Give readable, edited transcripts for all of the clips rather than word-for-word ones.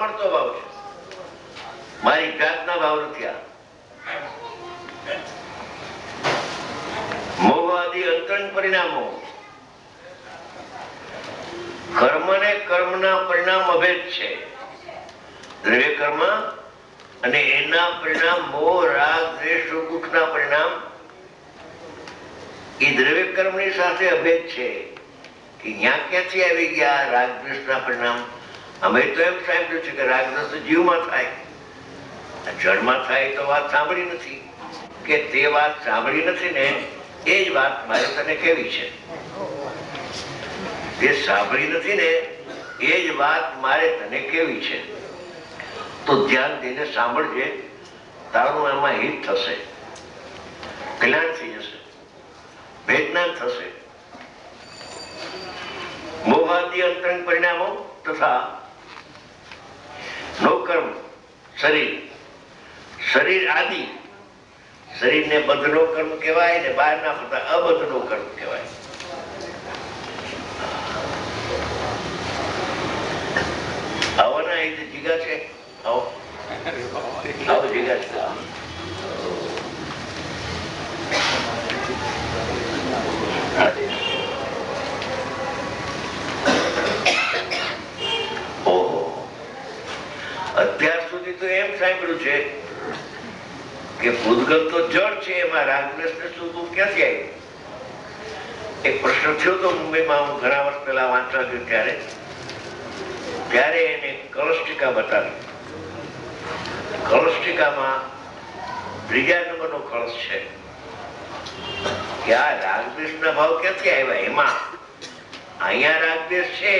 મળતો ભાવ છે, મારી જાતના ભાવ નથી. આ મોહ આદિ અંતરંગ પરિણામો, કર્મ ને કર્મના પરિણામ અભેદ છે. દ્રવ્ય કર્મ અને એના પરિણામ મોહ, રાગ, દ્વેષ, દુઃખના પરિણામ એ દ્રવ્ય કર્મની સાથે અભેદ છે. કે ત્યાં ક્યાંથી આવી ગયા રાગ દ્વેષના પરિણામ? અમે તો એમ સાંભળ્યું છે કે રાગ દ્વેષ જીવમાં થાય, જળમાં થાય તો વાત સાંભળી નથી. કે તે વાત સાંભળી નથી ને એ જ વાત મારે તને કેવી છે. તે સાંભળી નથી ને એ જ વાત મારે તને કેવી છે. તો ધ્યાન દઈને સાંભળજે, તારું એમાં હિત થશે, કલ્યાણ થઈ જશે, વેદના થશે. મોહાદી અંતરંગ પરિણામો તથા નો કર્મ શરીર, શરીર આદિ, શરીરને બધનો કર્મ કહેવાય ને બહાર ના ફરતા અબધનો કર્મ કહેવાય. આવવાના એ જીગા છે, આવો આવો જીગા છે. અત્યાર સુધી તો એમ સાંભળ્યું છે કે ભૂતગલ તો જળ છે, એમાં રાગદ્વેષ ને શું ક્યાંથી આવ્યું? એક પ્રશ્ન થયો તો મુંબઈમાં, હું ઘણા વર્ષ પહેલા વાંચવા ગયો ત્યારે એને કલસ્ટિકા બતાવી. કલસ્ટિકામાં 3જા નંબરનો કળશ છે કે આ રાગદ્વેષના ભાવ ક્યાંથી આવ્યા? એમાં અહીંયા રાગદ્વેષ છે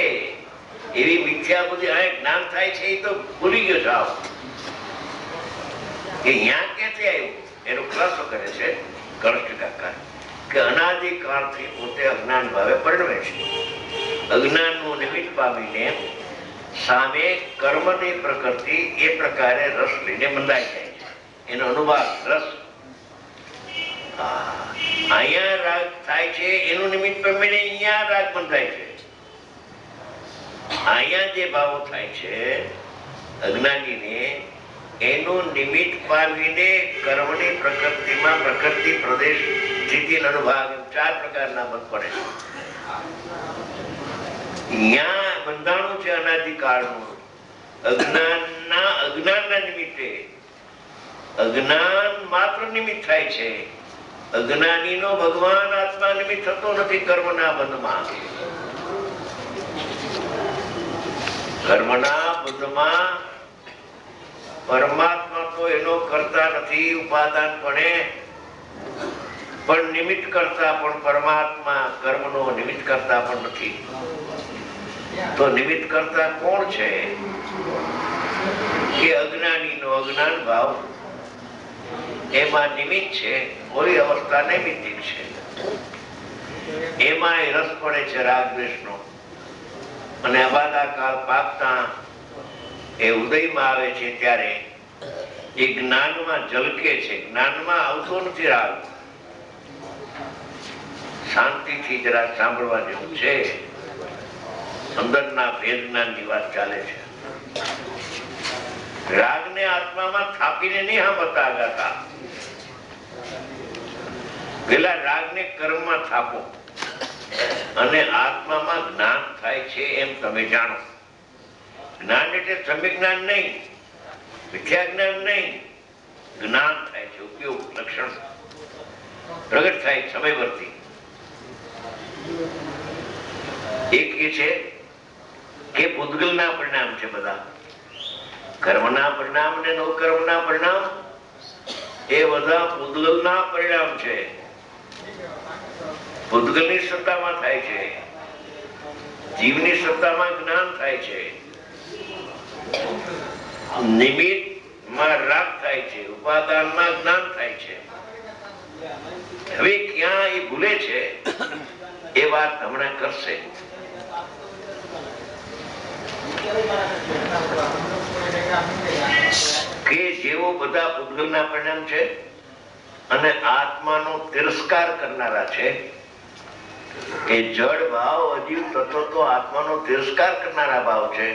એવી મિથ્યા બુદ્ધિ આ જ્ઞાન થાય છે, એ તો ભૂલી ગયો સાવ કે અહીંયા ક્યાંથી આવ્યું. એનો ખુલાસો કરે છે કલસ્ટિકાકાર કે અનાદિકાળથી પોતે અજ્ઞાન ભાવે પરિણમે છે. અજ્ઞાનનું નિમિત્ત પામીને સામે કર્મની પ્રકૃતિ એ પ્રકારે રસ લઈને બંધાઈ જાય છે. એનો અનુભવ રસ અહીંયા રાગ થાય છે, એનું નિમિત્ત પામીને અહીંયા રાગ બંધાય છે. અહીંયા જે ભાવો થાય છે અજ્ઞાનીને, એનું નિમિત્ત પામીને કર્મની પ્રકૃતિમાં પ્રકૃતિ, પ્રદેશ, સ્થિતિ, અનુભાગ 4 પ્રકારના મત પડે છે. અહીંયા બંધાણું છે અનાદિકાળનું. અજ્ઞાનના નિમિત્તે, અજ્ઞાન માત્ર નિમિત્ત થાય છે. અજ્ઞાનીનો ભગવાન આત્મા નિમિત્ત થતો નથી કર્મના બંધમાં. કર્મના બંધમાં પરમાત્મા તો એનો કરતા નથી ઉપાદાનપણે, પણ નિમિત્ત કરતા પણ પરમાત્મા કર્મનો નિમિત્ત કરતા પણ નથી. તો નિમિત્ત કરતા કોણ છે? કે અજ્ઞાનીનો અજ્ઞાન ભાવ, એમાં નિમિત્ત છે, કોઈ અવસ્થા નૈમિત્તિક છે. એમાં રસ પડે છે રાગ દ્વેષનો, અને અબાધાકાળ પાકતા એ ઉદયમાં આવે છે ત્યારે એ જ્ઞાનમાં ઝલકે છે. જ્ઞાનમાં આવતો નથી રાગ. શાંતિથી જરા સાંભળવા જેવું છે. અંદરના ભેદ જ્ઞાનની વાત ચાલે છે. રાગને આત્મામાં થાપીને નહીં સાંભળતા ગાતા. પેલા રાગને કર્મમાં થાપો અને આત્મામાં જ્ઞાન થાય છે એમ તમે જાણો. જ્ઞાન એટલે સમ્યક જ્ઞાન નહીં, મિથ્યા જ્ઞાન નહીં, જ્ઞાન થાય છે. ઉપયોગ લક્ષણ પ્રગટ થાય સમયવર્તી. એક એ છે કે પૂતગલના પરિણામ છે બધા. કર્મના પરિણામ અને નો કર્મના પરિણામ એ બધા પૂતગલના પરિણામ છે. પૂતગલની સત્તામાં થાય છે, જીવની સત્તામાં જ્ઞાન થાય છે, નિમિત્તમાં રાગ થાય છે, ઉપાદાનમાં જ્ઞાન થાય છે. હવે ક્યાં એ ભૂલે છે એ વાત હમણાં કરશે. કે જેવો બધા પૂતગલના પરિણામ છે અને આત્માનો તિરસ્કાર કરનારા છે, એ જડ ભાવ, અજીવ તત્વ તો આત્માનો તિરસ્કાર કરનારા ભાવ છે.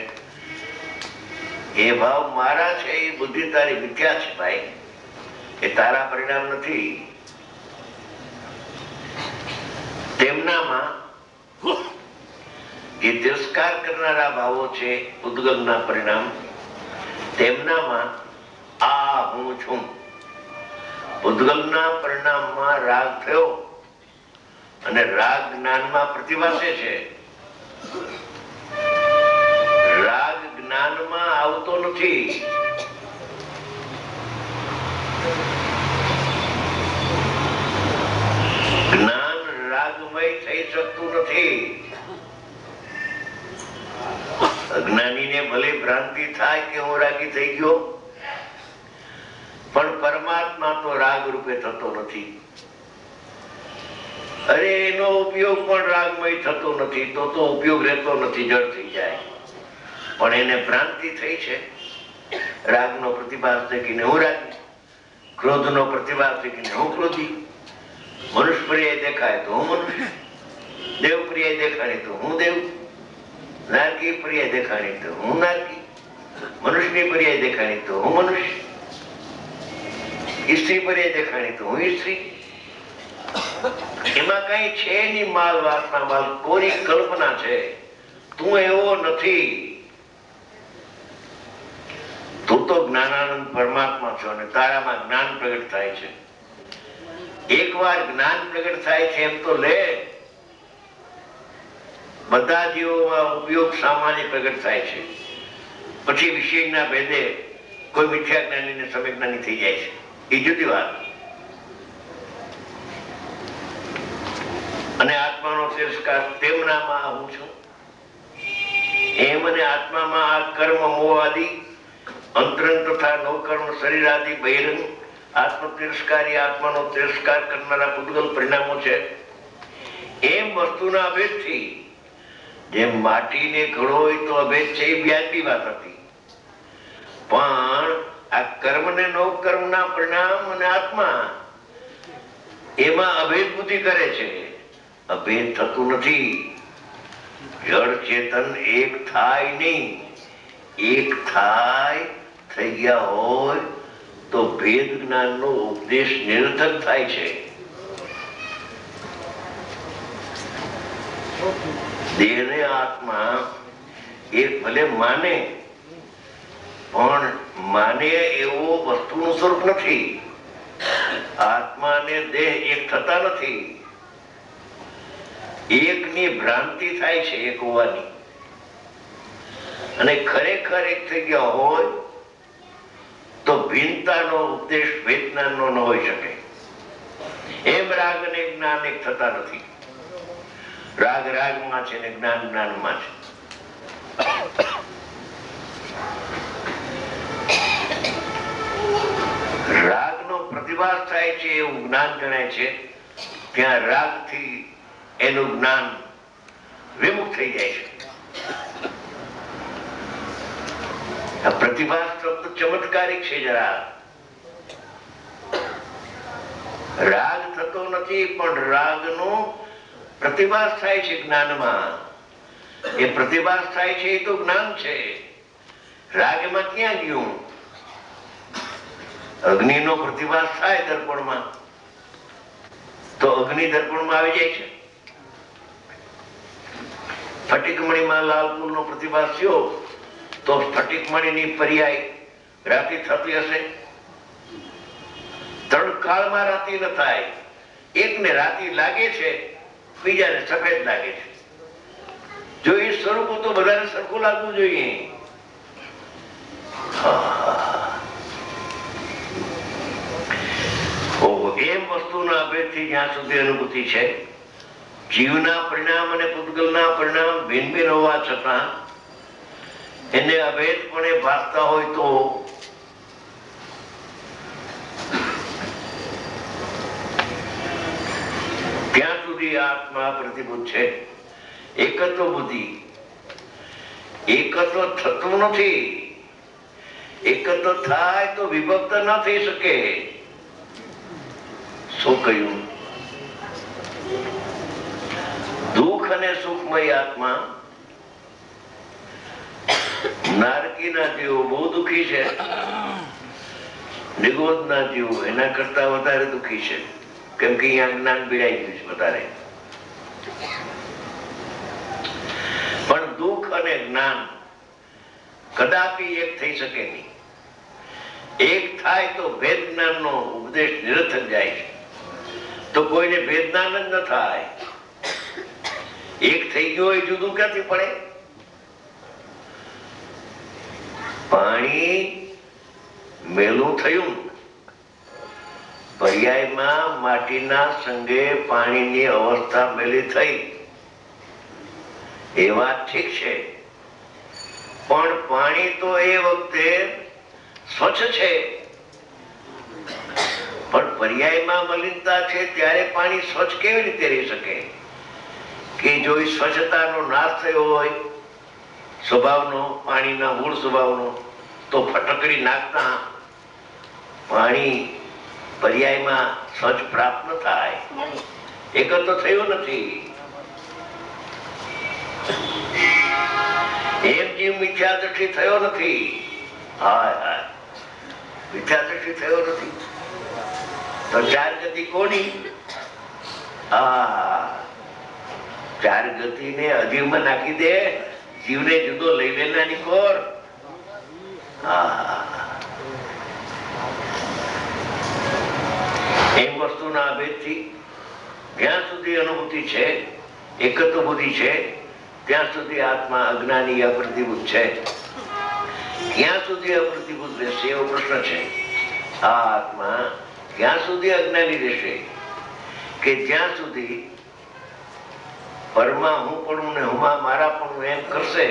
એ ભાવ મારા છે, એ બુદ્ધિ તારી મિથ્યા છે ભાઈ, એ તારા પરિણામ નથી. તેમનામાં એ તિરસ્કાર કરનારા ભાવો છે, ઉદ્ગમના પરિણામ, તેમનામાં આ હું છું. ઉદ્ગમના પરિણામમાં રાગ થયો અને રાગ જ્ઞાનમાં પ્રતિભાસે છે. રાગ જ્ઞાનમાં આવતો નથી. જ્ઞાન રાગમય થઈ શકતું નથી. અજ્ઞાનીને ભલે ભ્રાંતિ થાય કે હું રાગી થઈ ગયો, પણ પરમાત્મા તો રાગ રૂપે થતો નથી. અરે એનો ઉપયોગ પણ રાગમય થતો નથી, તો ઉપયોગ રહેતો નથી, જડ થઈ જાય. પણ એને ભ્રાંતિ થઈ છે. રાગનો પ્રતિભાસ દેખીને હું રાગી, ક્રોધનો પ્રતિભાસ દેખીને હું ક્રોધી, મનુષ્ય પ્રિય દેખાય તો હું મનુષ્ય, દેવ પ્રિય દેખાય તો હું દેવ, નારકી પ્રિય દેખાણી તો હું નારકી, મનુષ્યની પ્રિય દેખાણી તો હું મનુષ્ય, સ્ત્રી પ્રિય દેખાણી તો હું સ્ત્રી. એમાં કઈ છે નહીં. માલ વાસના માલ કોની કલ્પના છે. તું એવો નથી. તું તો જ્ઞાનાનંદ પરમાત્મા છો અને તારામાં જ્ઞાન પ્રગટ થાય છે. એકવાર જ્ઞાન પ્રગટ થાય છે એમ તો લે. બધા જીવોમાં ઉપયોગ સામાન્ય પ્રગટ થાય છે, પછી વિષયના ભેદે કોઈ મિથ્યા જ્ઞાની ને સમ્યક જ્ઞાની થઈ જાય છે. એ જુદી વાત. અને આત્માનો તિરસ્કાર તેમનામાં હું છું. એમ અને આત્મામાં આ કર્મ મોહ આદિ અંતરંગ તથા નવકર્મ શરીર આદિ બહિરંગ આત્મ તિરસ્કારી આત્માનો તિરસ્કાર કરનારા પૂતગલ પરિણામો છે. એમ વસ્તુના અભેદથી જેમ માટીને ઘડો હોય તો અભેદ છે, એ વ્યાજબી વાત હતી. પણ આ કર્મ ને નવકર્મના પરિણામ અને આત્મા એમાં અભેદ બુદ્ધિ કરે છે. અભેદ થતું નથી. જળ ચેતન એક થાય નહીં. એક થાય થઈ ગયા હોય તો ભેદ જ્ઞાનનો ઉપદેશ નિરર્થક થાય છે. દેહને આત્મા એક ભલે માને, પણ માને એવો વસ્તુનું સ્વરૂપ નથી. આત્મા અને દેહ એક થતા નથી. એકની ભ્રાંતિ થાય છે એક હોવાની, અને ખરેખર એક થઈ ગયા હોય તો ભિન્નતાનો ઉપદેશ વેદનાનો ન હોઈ શકે. એમ રાગ અને જ્ઞાન એક થતા નથી. રાગ રાગમાં છે ને જ્ઞાન જ્ઞાનમાં છે. રાગનો પ્રતિભાસ થાય છે એવું જ્ઞાન ગણાય છે. ત્યાં રાગથી એનું જ્ઞાન વિમુખ થઈ જાય છે. આ પ્રતિભાસ શબ્દ ચમત્કારિક છે. જરા રાગ થતો નથી, પણ રાગનો પ્રતિભાસ થાય છે જ્ઞાનમાં. એ પ્રતિભાસ થાય છે એ તો જ્ઞાન છે. રાગ એમાં ક્યાં ગયું? અગ્નિનો પ્રતિભાસ થાય દર્પણમાં તો અગ્નિ દર્પણમાં આવી જાય છે. સ્ફટિકમણીમાં લાલ ફૂલનો પ્રતિભાસ થયો તો સ્ફટિકમણીની પર્યાય રાતી થતી હશે? ત્રણ કાળમાં રાતી ન થાય. એકને રાતી લાગે છે, બીજાને સફેદ લાગે છે. જો એ સ્વરૂપ તો બધાને સરખું લાગવું જોઈએ. એમ વસ્તુના અભેદથી જ્યાં સુધી અનુભૂતિ છે, જીવના પરિણામ અને પૂતગલના પરિણામ ભિન્ન ભિન્ન હોવા છતાં એને અભેદપણે ભાસતા હોય તો ત્યાં સુધી આત્મા પ્રતિભૂત છે. એકત્વ બુદ્ધિ એકત્વ થતું નથી. એકત્વ થાય તો વિભક્ત ન થઈ શકે. શું કહ્યું? દુઃખ અને સુખમય આત્મા નારકીના જીવો બહુ દુઃખી છે, નિગોદના જીવો એના કરતા વધારે દુઃખી છે, કેમ કે અહીંયા જ્ઞાન પીડાઈ ગયું છે વધારે. પણ દુઃખ અને જ્ઞાન કદાપી એક થઈ શકે નહીં. એક થાય તો ભેદ જ્ઞાન નો ઉપદેશ નિરર્થક જાય છે, તો કોઈને ભેદ જ્ઞાન જ ન થાય. એક થઈ ગયો એ જુદું ક્યાંથી પડે? પાણી મેલું થયું, પર્યાયમાં માટીના સંગે પાણીની અવસ્થા મેલી થઈ, એ વાત ઠીક છે, પણ પાણી તો એ વખતે સ્વચ્છ છે, પણ પર્યાયમાં મલિનતા છે ત્યારે પાણી સ્વચ્છ કેવી રીતે રહી શકે? કે જો સ્વચ્છતાનો નાશ થયો હોય સ્વભાવનો, પાણીના મૂળ સ્વભાવનો, તો ફટકડી નાખતા પાણી પર્યાયમાં સ્વચ્છ પ્રાપ્ત ન થાય. એક તો થયું નથી. એમ જીવ મિથ્યા દ્રષ્ટિ થયો નથી. હાય હાય, મિથ્યા દ્રષ્ટિ થયો નથી. તો ચાર ગતિ કોની? ચાર ગતિ ને અજીવમાં નાખી દે, જીવને જુદો લઈ લેનારી કોર. એમ વસ્તુના ભેદથી જ્યાં સુધી અનુભૂતિ છે, એકત્વ બુદ્ધિ છે, ત્યાં સુધી આત્મા અજ્ઞાની અપ્રતિભૂત છે. ક્યાં સુધી અપ્રતિભૂત રહેશે એવો પ્રશ્ન છે. આ આત્મા ક્યાં સુધી અજ્ઞાની રહેશે? કે જ્યાં સુધી પરમાં હું પણ ને હુમાં મારા પણ એમ કરશે,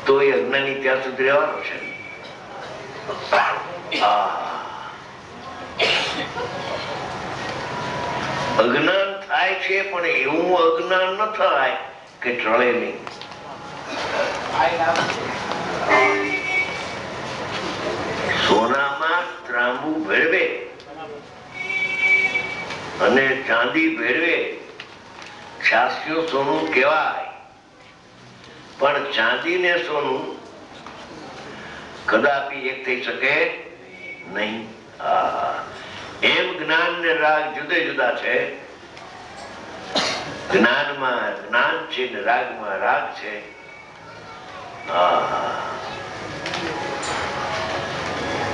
તો એ અજ્ઞાની ત્યાં સુધી રહેવાનો છે. અજ્ઞાન થાય છે, પણ એવું અજ્ઞાન ન થાય કે ટળે નહીં. સોનામાં ત્રાંબુ ભેળવે અને ચાંદી ભેળવે, છાસ્યું સોનું કહેવાય, પણ ચાંદી ને સોનું કદાપી એક થઈ શકે નહીં. એમ જ્ઞાન ને રાગ જુદા જુદા છે. જ્ઞાનમાં જ્ઞાન છે ને રાગમાં રાગ છે.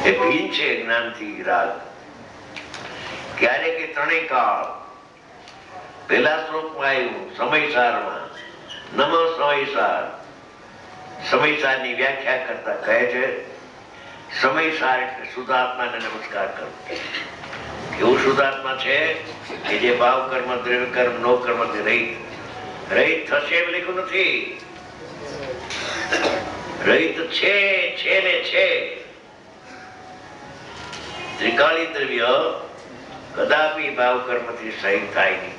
એ ભિન્ન છે જ્ઞાન થી રાગ. ક્યારેક એ ત્રણેય કાળ પેલા શ્લોકમાં આવ્યું સમયસારમાં, નમઃ સમયસાર. સમયસારની વ્યાખ્યા કરતા કહે છે સમયસાર એટલે શુદ્ધાત્માને નમસ્કાર કરો. એવું શુદ્ધાત્મા છે કે જે ભાવ કર્મ, દ્રવ્ય કર્મ, નો કર્મ રહિત થશે એમ લખ્યું નથી. રહિત છે ને છે. ત્રિકાળી દ્રવ્ય કદાપી ભાવ કર્મથી સહિત થાય નહીં.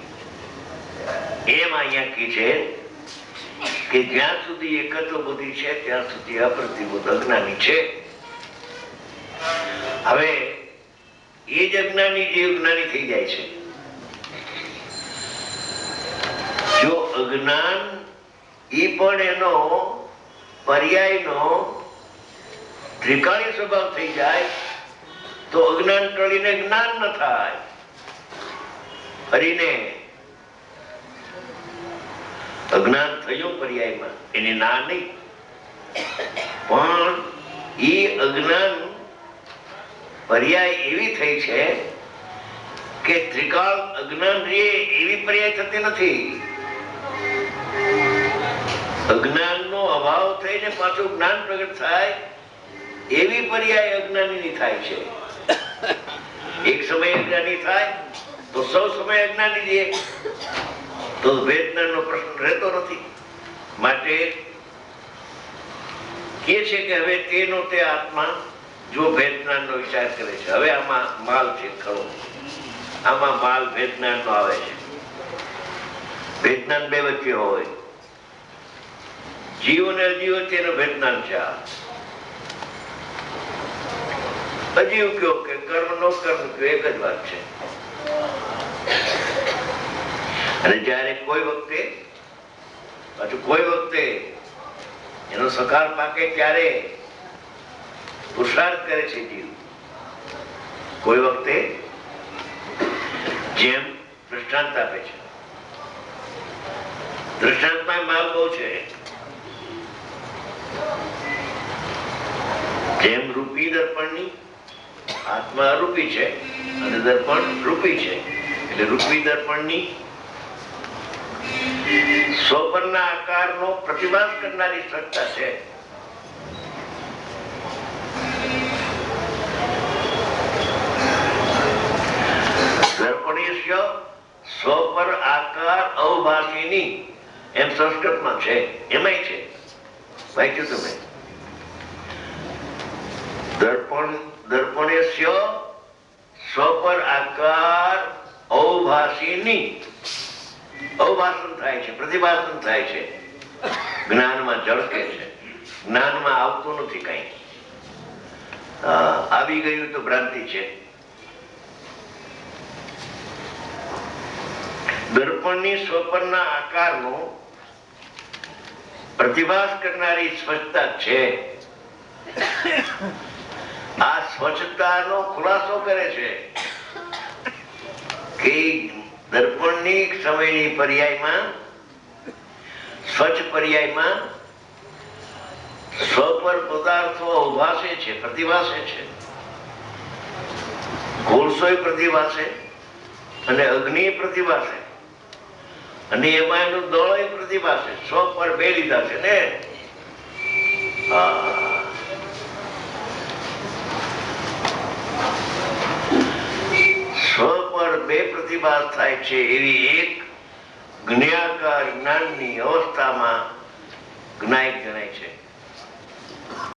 એમ અહીંયા કી છે કે જ્યાં સુધી એકત્વ બુદ્ધિ છે ત્યાં સુધી અપ્રતિભૂત અજ્ઞાની છે. હવે એ જ અજ્ઞાની જે જ્ઞાની થઈ જાય છે. જો અજ્ઞાન એ પણ એનો પર્યાયનો ત્રિકાળી સ્વભાવ થઈ જાય તો અજ્ઞાન ટળીને જ્ઞાન ન થાય. ફરીને અજ્ઞાન થયું પર્યાયમાં, એની ના નહીં, પણ એ અજ્ઞાન પર્યાય એવી થઈ છે કે ત્રિકાળ અજ્ઞાન રે એવી પર્યાય થતી નથી. અજ્ઞાન નો અભાવ થઈને પાછું જ્ઞાન પ્રગટ થાય એવી પર્યાય અજ્ઞાની થાય છે. એક સમય અજ્ઞાની થાય તો સૌ સમય અજ્ઞાની રહે, તો ભેદજ્ઞાન નો પ્રશ્ન રહેતો નથી. માટે કે છે કે હવે તેનો તે આત્મા જો ભેદજ્ઞાન નો વિચાર કરે છે, હવે આમાં માલ છે ખરો, આમાં માલ ભેદજ્ઞાન નો આવે છે. ભેદજ્ઞાન બે વચ્ચે હોય, જીવ અને અજીવ વચ્ચે એનું ભેદજ્ઞાન છે. અજીવ કયો કે કર્મ નો કર્મ કયો એક જ વાત છે. અને જયારે કોઈ વખતે એનો સકાર પાકે ત્યારે પુરુષાર્થ કરે છે જીવ. કોઈ વખતે જેમ દૃષ્ટાંત આપે છે, દૃષ્ટાંતમાં માલ બહુ છે. જેમ રૂપી દર્પણની આત્મા રૂપી છે અને દર્પણ રૂપી છે, એટલે રૂપી દર્પણની સ્વપરના આકારનો પ્રતિભાસ કરનારી સત્તા છે. દર્પણેશ્ય સ્વપર આકાર અવભાષિની એમ સંસ્કૃતમાં છે, એમાંય છે. વાંચ્યું તમે? દર્પણેશ્ય સ્વપર આકાર અવભાષિની, અવભાષણ થાય છે, પ્રતિભાષણ થાય છે. જ્ઞાનમાં ઝળકે છે, જ્ઞાનમાં આવતું નથી કઈ. આવી ગયું તો ભ્રાંતિ છે. દર્પણની સ્વપરના આકારનો પ્રતિભાસ કરનારી સ્વચ્છતા છે. આ સ્વચ્છતાનો ખુલાસો કરે છે કે દર્પણની સમયની પર્યાયમાં, સ્વચ્છ પર્યાયમાં સ્વપર પદાર્થો ઉભાસે છે, પ્રતિભાસે છે. કોલસોય પ્રતિભાસે અને અગ્નિ પ્રતિભાસે અને એમાં એનું દળોય પ્રતિભાસે. સ્વપર બે લીધા છે ને. સ્વપર બે પ્રતિભાસ થાય છે એવી એક જ્ઞાકાર જ્ઞાનની અવસ્થામાં જ્ઞાયક ગણાય છે.